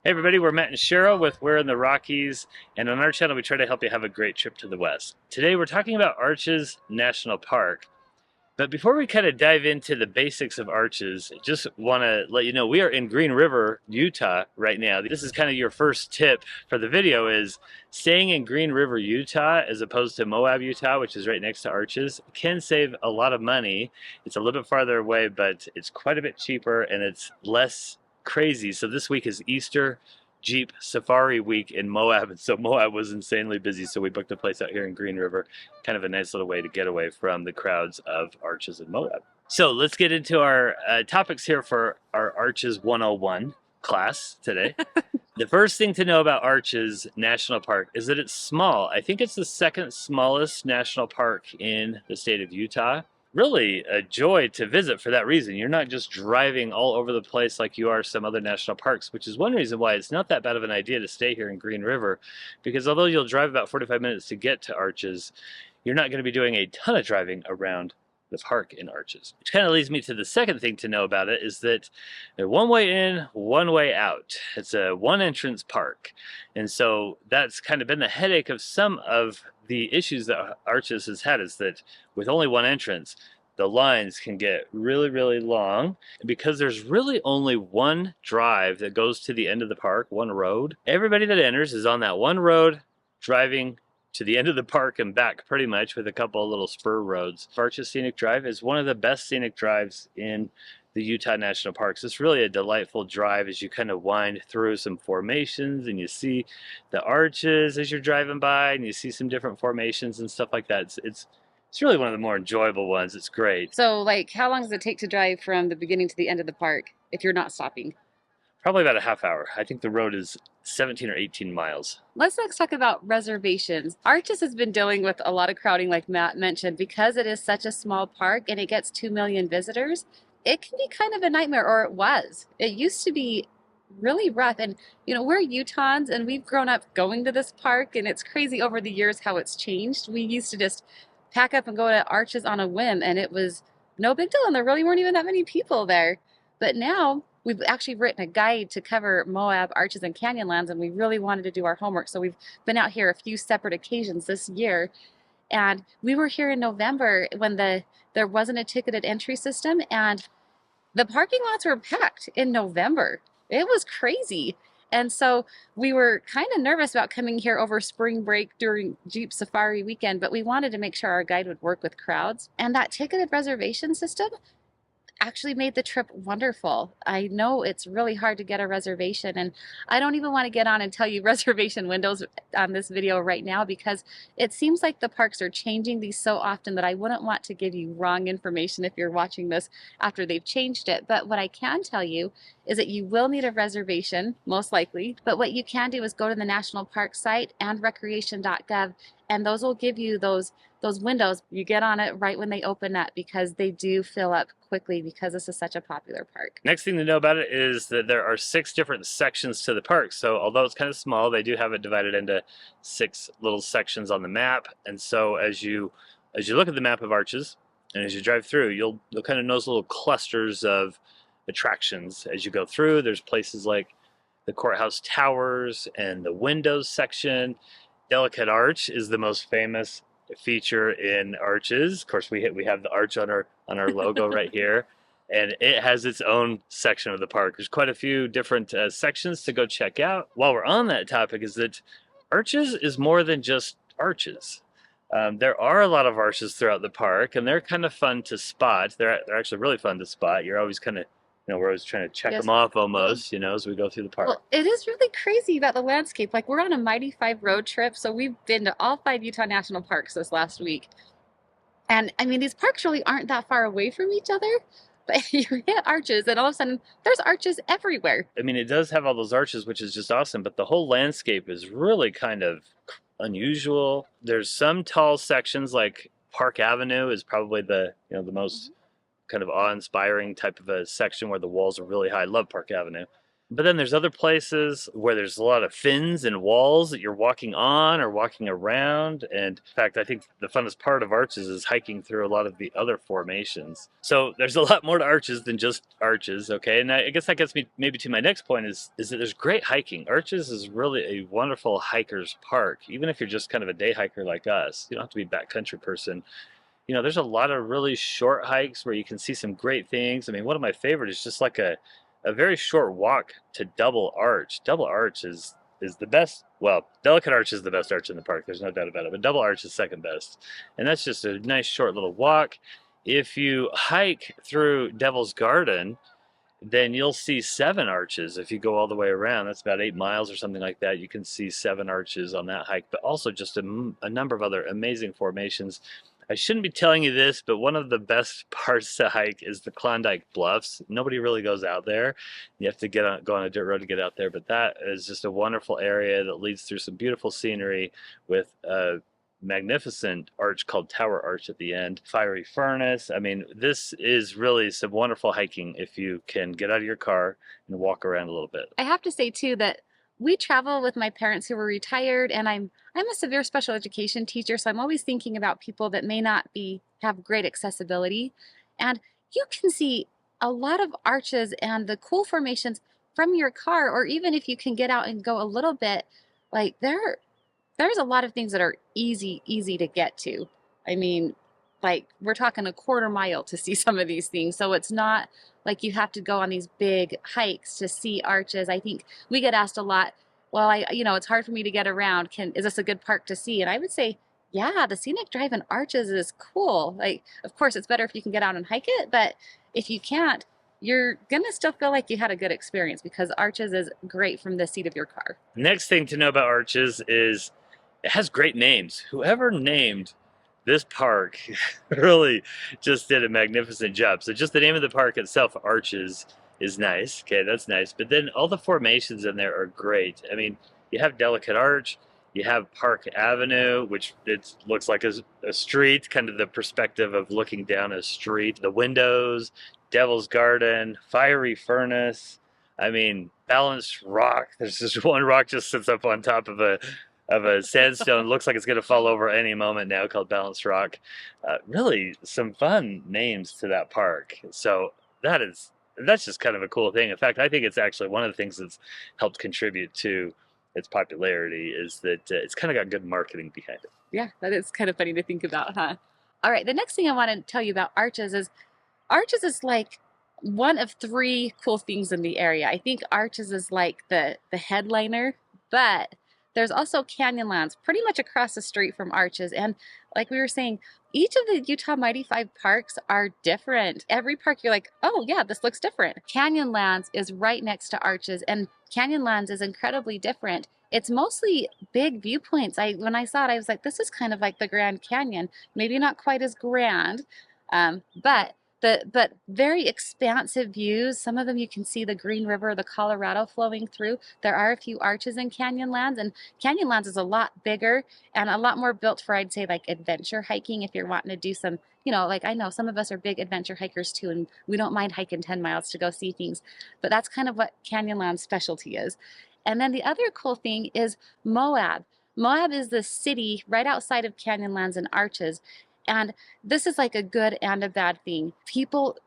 Hey everybody, we're Matt and Cheryl with We're in the Rockies, and on our channel we try to help you have a great trip to the West. Today we're talking about Arches National Park. But before we kind of dive into the basics of Arches, I just want to let you know we are in Green River, Utah right now. This is kind of your first tip for the video is staying in Green River, Utah as opposed to Moab, Utah, which is right next to Arches, can save a lot of money. It's a little bit farther away, but it's quite a bit cheaper and it's less crazy. So this week is Easter Jeep Safari Week in Moab, and so Moab was insanely busy, so we booked a place out here in Green River, kind of a nice little way to get away from the crowds of Arches and Moab. So let's get into our topics here for our Arches 101 class today. The first thing to know about Arches National Park is that it's small. I think it's the second smallest national park in the state of Utah. Really a joy to visit for that reason. You're not just driving all over the place like you are some other national parks, which is one reason why it's not that bad of an idea to stay here in Green River, because although you'll drive about 45 minutes to get to Arches, you're not going to be doing a ton of driving around the park in Arches. Which kind of leads me to the second thing to know about it is that they're one way in, one way out. It's a one entrance park. And so that's kind of been the headache of some of the issues that Arches has had, is that with only one entrance, the lines can get really, really long. And because there's really only one drive that goes to the end of the park, one road, everybody that enters is on that one road driving to the end of the park and back pretty much, with a couple of little spur roads. Arches Scenic Drive is one of the best scenic drives in the Utah National Parks. It's really a delightful drive as you kind of wind through some formations and you see the arches as you're driving by and you see some different formations and stuff like that. It's really one of the more enjoyable ones. It's great. So, like, how long does it take to drive from the beginning to the end of the park if you're not stopping? Probably about a half hour. I think the road is 17 or 18 miles. Let's next talk about reservations. Arches has been dealing with a lot of crowding, like Matt mentioned, because it is such a small park and it gets 2 million visitors. It can be kind of a nightmare, or it was. It used to be really rough. And, we're Utahns and we've grown up going to this park, and it's crazy over the years how it's changed. We used to just pack up and go to Arches on a whim, and it was no big deal, and there really weren't even that many people there. But now we've actually written a guide to cover Moab, Arches, and Canyonlands, and we really wanted to do our homework. So we've been out here a few separate occasions this year. And we were here in November when there wasn't a ticketed entry system, and the parking lots were packed in November. It was crazy. And so we were kind of nervous about coming here over spring break during Jeep Safari weekend, but we wanted to make sure our guide would work with crowds. And that ticketed reservation system actually made the trip wonderful. I know it's really hard to get a reservation, and I don't even want to get on and tell you reservation windows on this video right now, because it seems like the parks are changing these so often that I wouldn't want to give you wrong information if you're watching this after they've changed it. But what I can tell you is that you will need a reservation, most likely, but what you can do is go to the National Park site and recreation.gov, and those will give you those windows. You get on it right when they open up, because they do fill up quickly because this is such a popular park. Next thing to know about it is that there are 6 different sections to the park. So although it's kind of small, they do have it divided into 6 little sections on the map. And so as you look at the map of Arches and as you drive through, you'll kind of notice little clusters of attractions as you go through. There's places like the courthouse towers and the windows section. Delicate Arch is the most famous feature in Arches. Of course, we have the arch on our logo right here, and it has its own section of the park. There's quite a few different sections to go check out. While we're on that topic, is that Arches is more than just arches. There are a lot of arches throughout the park, and they're kind of fun to spot. They're actually really fun to spot. You're always kind of we're always trying to check them off almost, as we go through the park. Well, it is really crazy about the landscape. Like, we're on a Mighty 5 road trip, so we've been to all 5 Utah National Parks this last week. And, I mean, these parks really aren't that far away from each other, but you hit Arches, and all of a sudden, there's arches everywhere. I mean, it does have all those arches, which is just awesome, but the whole landscape is really kind of unusual. There's some tall sections, like Park Avenue is probably the most kind of awe-inspiring type of a section where the walls are really high. I love Park Avenue. But then there's other places where there's a lot of fins and walls that you're walking on or walking around. And in fact, I think the funnest part of Arches is hiking through a lot of the other formations. So there's a lot more to Arches than just Arches, okay? And I guess that gets me maybe to my next point is that there's great hiking. Arches is really a wonderful hiker's park. Even if you're just kind of a day hiker like us, you don't have to be a backcountry person. There's a lot of really short hikes where you can see some great things. I mean, one of my favorite is just like a very short walk to Double Arch. Double Arch is the best. Well, Delicate Arch is the best arch in the park. There's no doubt about it. But Double Arch is second best, and that's just a nice short little walk. If you hike through Devil's Garden, then you'll see 7 arches if you go all the way around. That's about 8 miles or something like that. You can see 7 arches on that hike, but also just a number of other amazing formations. I shouldn't be telling you this, but one of the best parts to hike is the Klondike Bluffs. Nobody really goes out there. You have to go on a dirt road to get out there, but that is just a wonderful area that leads through some beautiful scenery with a magnificent arch called Tower Arch at the end. Fiery Furnace. I mean, this is really some wonderful hiking if you can get out of your car and walk around a little bit. I have to say too that we travel with my parents who were retired, and I'm a severe special education teacher, so I'm always thinking about people that may not have great accessibility. And you can see a lot of arches and the cool formations from your car, or even if you can get out and go a little bit, like there's a lot of things that are easy to get to. I mean, like we're talking a quarter mile to see some of these things. So it's not like you have to go on these big hikes to see arches. I think we get asked a lot, well, it's hard for me to get around. Is this a good park to see? And I would say, yeah, the scenic drive in Arches is cool. Like, of course, it's better if you can get out and hike it, but if you can't, you're gonna still feel like you had a good experience because Arches is great from the seat of your car. Next thing to know about Arches is it has great names. Whoever named this park really just did a magnificent job. So just the name of the park itself, Arches, is nice. Okay, that's nice. But then all the formations in there are great. I mean, you have Delicate Arch, you have Park Avenue, which it looks like a street, kind of the perspective of looking down a street. The windows, Devil's Garden, Fiery Furnace. I mean, Balanced Rock. There's just one rock just sits up on top of a sandstone. Looks like it's going to fall over any moment now, called Balanced Rock. Really some fun names to that park. So that's just kind of a cool thing. In fact, I think it's actually one of the things that's helped contribute to its popularity is that it's kind of got good marketing behind it. Yeah, that is kind of funny to think about, huh? All right, the next thing I want to tell you about Arches is like one of 3 cool things in the area. I think Arches is like the headliner, but there's also Canyonlands pretty much across the street from Arches. And like we were saying, each of the Utah Mighty 5 parks are different. Every park you're like, oh yeah, this looks different. Canyonlands is right next to Arches, and Canyonlands is incredibly different. It's mostly big viewpoints. When I saw it, I was like, this is kind of like the Grand Canyon. Maybe not quite as grand, but very expansive views. Some of them you can see the Green River, the Colorado flowing through. There are a few arches in Canyonlands, and Canyonlands is a lot bigger and a lot more built for, I'd say, like adventure hiking if you're wanting to do some, like I know some of us are big adventure hikers too, and we don't mind hiking 10 miles to go see things, but that's kind of what Canyonlands' specialty is. And then the other cool thing is Moab. Moab is the city right outside of Canyonlands and Arches. And this is like a good and a bad thing.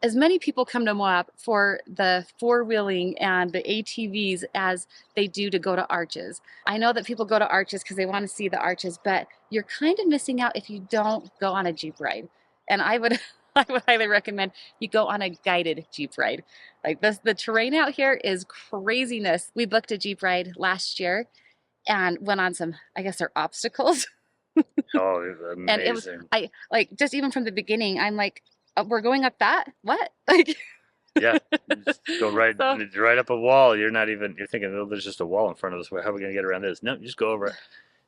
As many people come to Moab for the 4-wheeling and the ATVs as they do to go to Arches. I know that people go to Arches because they want to see the arches, but you're kind of missing out if you don't go on a Jeep ride. And I would highly recommend you go on a guided Jeep ride. Like the terrain out here is craziness. We booked a Jeep ride last year and went on some, I guess they're obstacles. Oh, amazing. And it was, I like, just even from the beginning, I'm like, we're going up that? What? Like, yeah, just go right up a wall. You're thinking, oh, there's just a wall in front of us. How are we going to get around this? No, just go over it.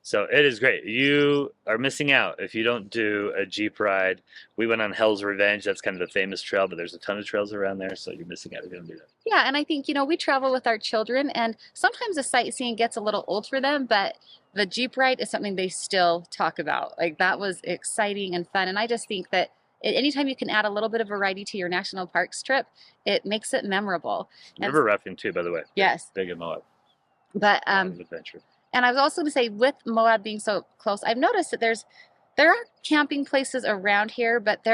So it is great. You are missing out if you don't do a Jeep ride. We went on Hell's Revenge. That's kind of the famous trail, but there's a ton of trails around there, so you're missing out if you don't do that. Yeah, and I think, we travel with our children, and sometimes the sightseeing gets a little old for them, but the Jeep ride is something they still talk about. Like, that was exciting and fun, and I just think that Anytime you can add a little bit of variety to your national parks trip, it makes it memorable. And River rafting too, by the way. yes, Big in Moab. but A lot of adventure. and I was also going to say, with Moab being so close, I've noticed that there are camping places around here, but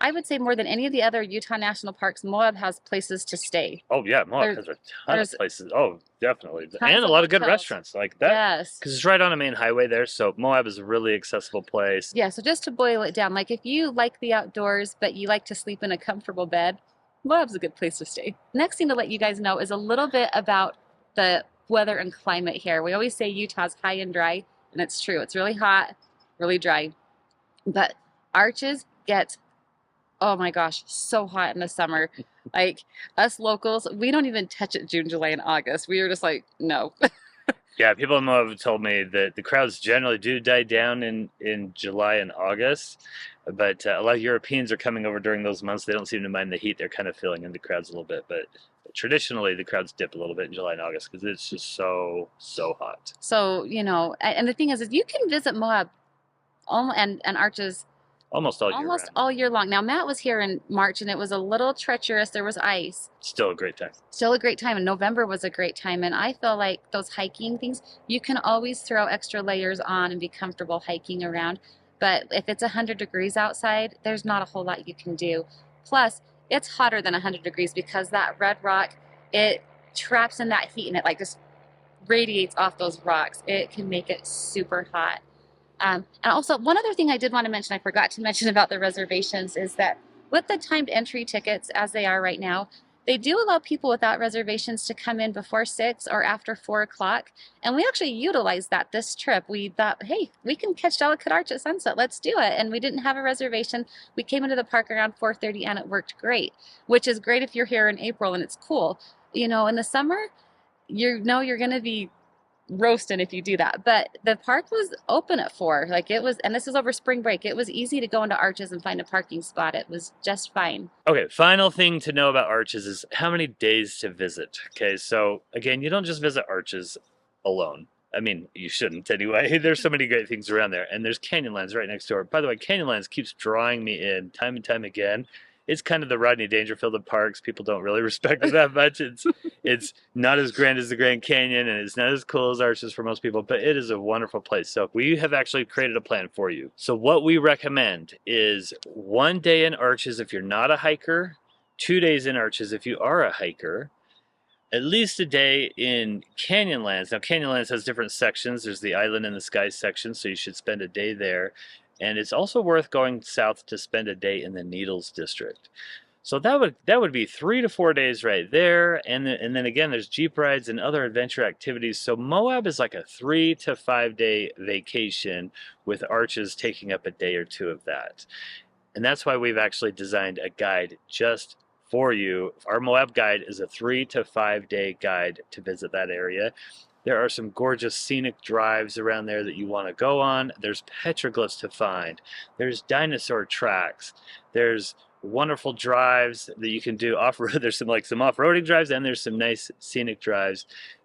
I would say more than any of the other Utah national parks, Moab has places to stay. Oh yeah, Moab has a ton of places. Oh, definitely, and a lot of good restaurants like that. Yes, because it's right on a main highway there, so Moab is a really accessible place. Yeah, so just to boil it down, like if you like the outdoors, but you like to sleep in a comfortable bed, Moab's a good place to stay. Next thing to let you guys know is a little bit about the weather and climate here. We always say Utah's high and dry, and it's true. It's really hot, really dry. But Arches gets, oh my gosh, so hot in the summer. Like us locals, we don't even touch it June, July, and August. We are just like, no. Yeah, people in Moab have told me that the crowds generally do die down in July and August, but a lot of Europeans are coming over during those months. They don't seem to mind the heat. They're kind of filling in the crowds a little bit, but traditionally the crowds dip a little bit in July and August because it's just so hot. So, and the thing is you can visit Moab and Arches almost all year long. Now, Matt was here in March, and it was a little treacherous. There was ice. Still a great time. Still a great time, and November was a great time. And I feel like those hiking things, you can always throw extra layers on and be comfortable hiking around. But if it's 100 degrees outside, there's not a whole lot you can do. Plus, it's hotter than 100 degrees because that red rock, it traps in that heat, and it like just radiates off those rocks. It can make it super hot. And also, one other thing I did want to mention, I forgot to mention about the reservations, is that with the timed entry tickets, as they are right now, they do allow people without reservations to come in before 6 or after 4 o'clock. And we actually utilized that this trip. We thought, hey, we can catch Delicate Arch at sunset. Let's do it. And we didn't have a reservation. We came into the park around 4:30 and it worked great, which is great if you're here in April and it's cool. In the summer, you're going to be roasting if you do that, but the park was open at 4. And this is over spring break. It was easy to go into Arches and find a parking spot. It was just fine. Okay, final thing to know about Arches is how many days to visit. Okay, so again, you don't just visit Arches alone. I mean, you shouldn't anyway. There's so many great things around there, and there's Canyonlands right next door. By the way, Canyonlands keeps drawing me in time and time again. It's kind of the Rodney Dangerfield of parks. People don't really respect it that much. It's not as grand as the Grand Canyon, and it's not as cool as Arches for most people, but it is a wonderful place. So we have actually created a plan for you. So what we recommend is 1 day in Arches if you're not a hiker, 2 days in Arches if you are a hiker, at least a day in Canyonlands. Now, Canyonlands has different sections. There's the Island in the Sky section, so you should spend a day there. And it's also worth going south to spend a day in the Needles district. So that would be 3 to 4 days right there. And then again, there's Jeep rides and other adventure activities. So Moab is like a 3 to 5 day vacation with Arches taking up a day or two of that. And that's why we've actually designed a guide just for you. Our Moab guide is a 3 to 5 day guide to visit that area. There are some gorgeous scenic drives around there that you want to go on. There's petroglyphs to find. There's dinosaur tracks. There's wonderful drives that you can do off-road. There's some off-roading drives, and there's some nice scenic drives.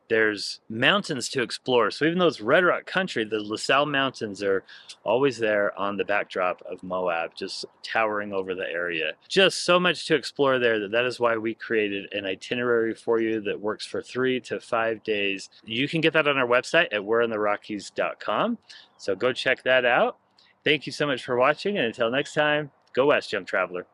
There's mountains to explore. So even though it's Red Rock country, the LaSalle Mountains are always there on the backdrop of Moab, just towering over the area. Just so much to explore there that is why we created an itinerary for you that works for 3 to 5 days. You can get that on our website at we'reintherockies.com. So go check that out. Thank you so much for watching, and until next time, go west, young traveler.